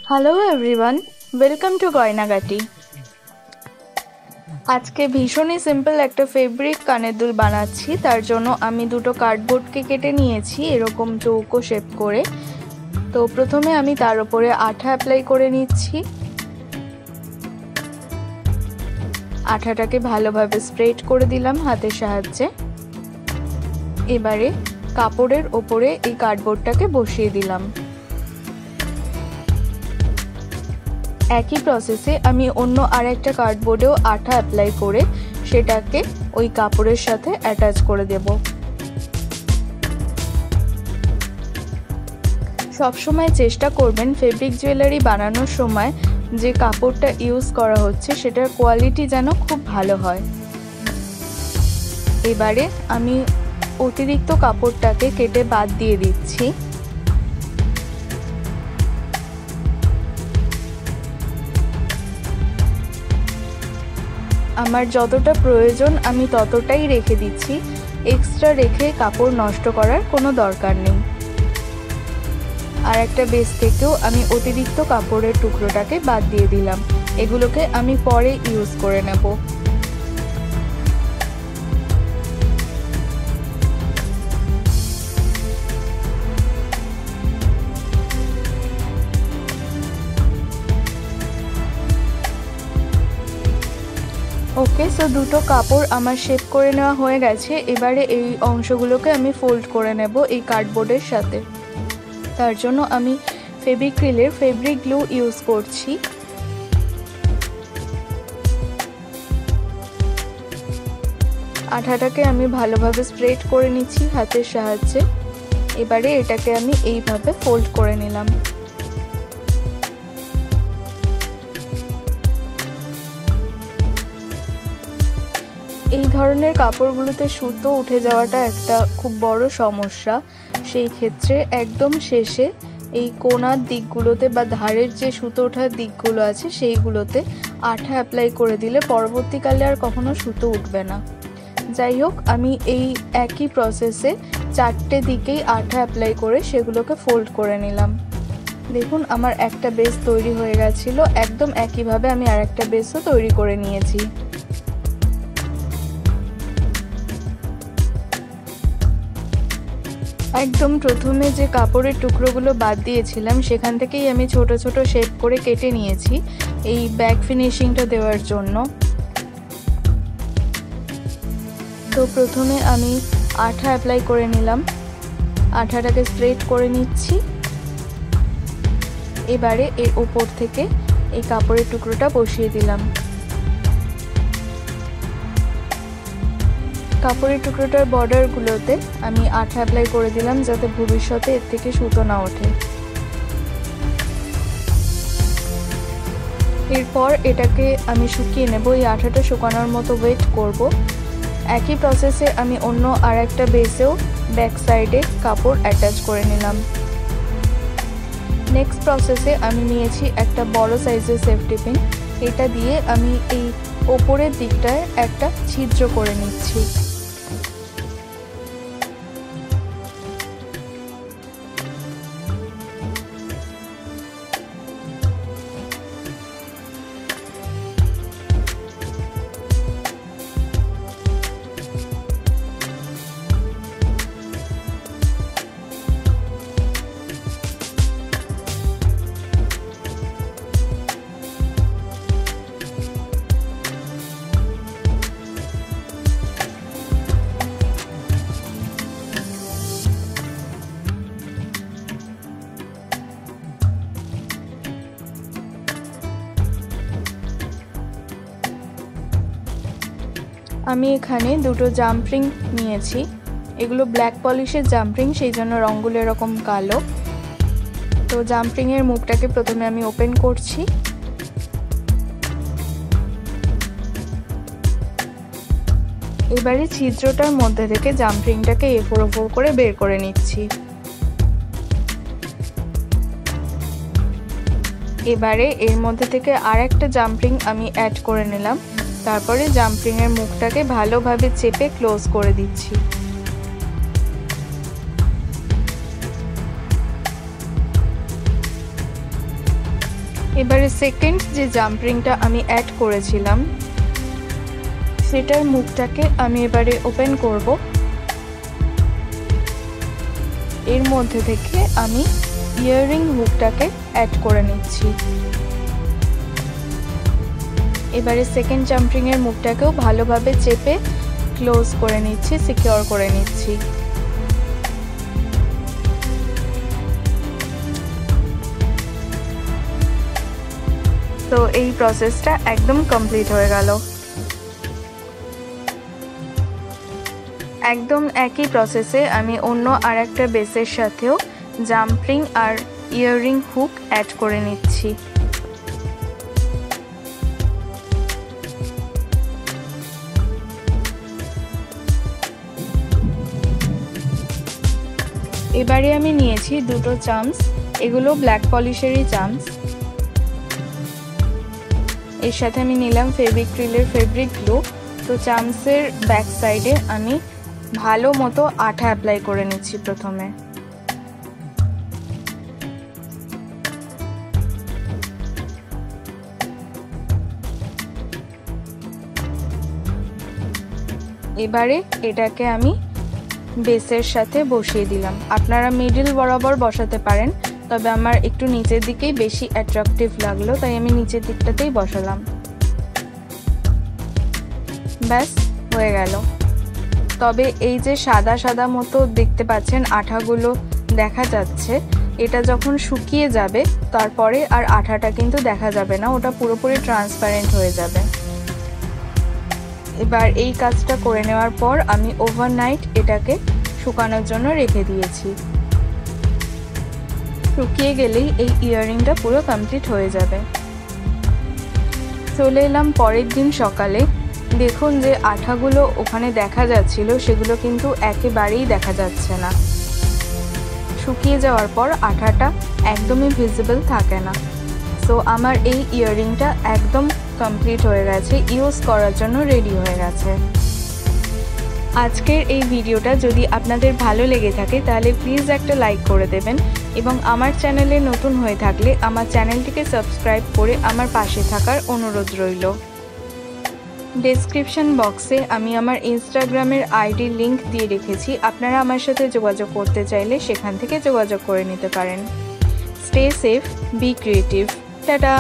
Hello everyone, welcome to গয়নাগাটি। আজকে ভীষণই সিম্পল একটা ফেব্রিক কানের দুল বানাচ্ছি। তার জন্য আমি দুটো কার্ডবোর্ডকে কেটে নিয়েছি এরকম চৌকো শেপ করে। তো প্রথমে আমি তার উপরে আঠা অ্যাপ্লাই করে নিচ্ছি। আঠাটাকে ভালোভাবে স্প্রেড করে দিলাম হাতের সাহায্যে। এবারে কাপড়ের ওপরে এই কার্ডবোর্ডটাকে বসিয়ে দিলাম। একই প্রসেসে আমি অন্য আরেকটা কার্ডবোর্ডেও আঠা অ্যাপ্লাই করে সেটাকে ওই কাপড়ের সাথে অ্যাটাচ করে দেব। সবসময় চেষ্টা করবেন ফেব্রিক জুয়েলারি বানানোর সময় যে কাপড়টা ইউজ করা হচ্ছে সেটার কোয়ালিটি যেন খুব ভালো হয়। এবারে আমি অতিরিক্ত কাপড়টাকে কেটে বাদ দিয়ে দিচ্ছি। আমার যতটা প্রয়োজন আমি ততটাই রেখে দিচ্ছি, এক্সট্রা রেখে কাপড় নষ্ট করার কোনো দরকার নেই। আর একটা বেস থেকেও আমি অতিরিক্ত কাপড়ের টুকরোটাকে বাদ দিয়ে দিলাম। এগুলোকে আমি পরে ইউজ করে নেব। ওকে, সো দুটো কাপড় আমার শেপ করে নেওয়া হয়ে গেছে। এবারে এই অংশগুলোকে আমি ফোল্ড করে নেব এই কার্ডবোর্ডের সাথে। তার জন্য আমি ফেভিক্রিলের ফেব্রিক গ্লু ইউজ করছি। আঠাটাকে আমি ভালোভাবে স্প্রেড করে নিচ্ছি হাতের সাহায্যে। এবারে এটাকে আমি এইভাবে ফোল্ড করে নিলাম। এই ধরনের কাপড়গুলোতে সুতো উঠে যাওয়াটা একটা খুব বড় সমস্যা। সেই ক্ষেত্রে একদম শেষে এই কোণার দিকগুলোতে বা ধারের যে সুতো ওঠার দিকগুলো আছে সেইগুলোতে আঠা অ্যাপ্লাই করে দিলে পরবর্তীকালে আর কখনো সুতো উঠবে না। যাই হোক, আমি এই একই প্রসেসে চারটে দিকেই আঠা অ্যাপ্লাই করে সেগুলোকে ফোল্ড করে নিলাম। দেখুন, আমার একটা বেস তৈরি হয়ে গেছিল। একদম একইভাবে আমি আরেকটা বেসও তৈরি করে নিয়েছি। একদম প্রথমে যে কাপড়ের টুকরোগুলো বাদ দিয়েছিলাম সেখান থেকেই আমি ছোট ছোট শেপ করে কেটে নিয়েছি এই ব্যাক ফিনিশিংটা দেওয়ার জন্য। তো প্রথমে আমি আঠা অ্যাপ্লাই করে নিলাম, আঠাটাকে স্প্রেড করে নিচ্ছি। এবারে এর ওপর থেকে এই কাপড়ের টুকরোটা বসিয়ে দিলাম। কাপড়ের টুকরোটার বর্ডারগুলোতে আমি আঠা অ্যাপ্লাই করে দিলাম যাতে ভবিষ্যতে এর থেকে সুতো না ওঠে। এরপর এটাকে আমি শুকিয়ে নেব। এই আঠাটা শুকানোর মতো ওয়েট করব। একই প্রসেসে আমি অন্য আর একটা বেসেও ব্যাক সাইডে কাপড় অ্যাটাচ করে নিলাম। নেক্সট প্রসেসে আমি নিয়েছি একটা বড় সাইজের সেফটি পিন। এটা দিয়ে আমি এই ওপরের দিকটায় একটা ছিদ্র করে নিচ্ছি। আমি এখানে দুটো জাম্পরিং নিয়েছি। এগুলো ব্ল্যাক পলিশের জাম্পরিং, সেই জন্য রঙগুলো এরকম কালো। তো জাম্পরিংয়ের মুখটাকে প্রথমে আমি ওপেন করছি। এবারে ছিদ্রটার মধ্যে থেকে জাম্পরিংটাকে এফোর ওফোর করে বের করে নিচ্ছি। এবারে এর মধ্যে থেকে আরেকটা জাম্পরিং আমি অ্যাড করে নিলাম। তারপরে জাম্পরিংয়ের মুখটাকে ভালোভাবে চেপে ক্লোজ করে দিচ্ছি। এবারে সেকেন্ড যে জাম্প রিংটা আমি অ্যাড করেছিলাম সেটার মুখটাকে আমি এবারে ওপেন করব। এর মধ্যে থেকে আমি ইয়াররিং হুকটাকে অ্যাড করে নিচ্ছি। এবারে সেকেন্ড জাম্প রিং এর মুখটাকেও ভালোভাবে চেপে ক্লোজ করে নিচ্ছি, সিকিউর করে নিচ্ছি। তো এই প্রসেসটা একদম কমপ্লিট হয়ে গেল। একদম একই প্রসেসে আমি অন্য আরেকটা বেসের সাথেও জাম্প রিং আর ইয়াররিং হুক অ্যাড করে নিচ্ছি। এবারে আমি নিয়েছি দুটো চামচ, এগুলো ব্ল্যাক পলিশেরই চামচ। এর সাথে আমি নিলাম ফেভিক্রিলের ফেব্রিক গ্লু। তো চামচের ব্যাক সাইডে আমি ভালো মতো আঠা অ্যাপ্লাই করে নিচ্ছি প্রথমে। এবারে এটাকে আমি বেসের সাথে বসিয়ে দিলাম। আপনারা মিডল বরাবর বসাতে পারেন, তবে আমার একটু নিচের দিকেই বেশি অ্যাট্রাকটিভ লাগলো, তাই আমি নিচের দিকটাতেই বসালাম। ব্যাস হয়ে গেল। তবে এই যে সাদা সাদা মতো দেখতে পাচ্ছেন আঠাগুলো দেখা যাচ্ছে, এটা যখন শুকিয়ে যাবে তারপরে আর আঠাটা কিন্তু দেখা যাবে না, ওটা পুরোপুরি ট্রান্সপারেন্ট হয়ে যাবে। এবার এই কাজটা করে নেওয়ার পর আমি ওভারনাইট এটাকে শুকানোর জন্য রেখে দিয়েছি। শুকিয়ে গেলেই এই ইয়াররিংটা পুরো কমপ্লিট হয়ে যাবে। চলে এলাম পরের দিন সকালে। দেখুন যে আঠাগুলো ওখানে দেখা যাচ্ছিল সেগুলো কিন্তু একেবারেই দেখা যাচ্ছে না। শুকিয়ে যাওয়ার পর আঠাটা একদমই ভিজিবল থাকে না। সো আমার এই ইয়াররিংটা একদম কমপ্লিট হয়ে গেছে, ইউজ করার জন্য রেডি হয়ে গেছে। আজকের এই ভিডিওটা যদি আপনাদের ভালো লেগে থাকে তাহলে প্লিজ একটা লাইক করে দেবেন, এবং আমার চ্যানেলে নতুন হয়ে থাকলে আমার চ্যানেলটিকে সাবস্ক্রাইব করে আমার পাশে থাকার অনুরোধ রইল। ডেসক্রিপশন বক্সে আমি আমার ইনস্টাগ্রামের আইডি লিংক দিয়ে রেখেছি, আপনারা আমার সাথে যোগাযোগ করতে চাইলে সেখান থেকে যোগাযোগ করে নিতে পারেন। Stay safe, be creative, tata.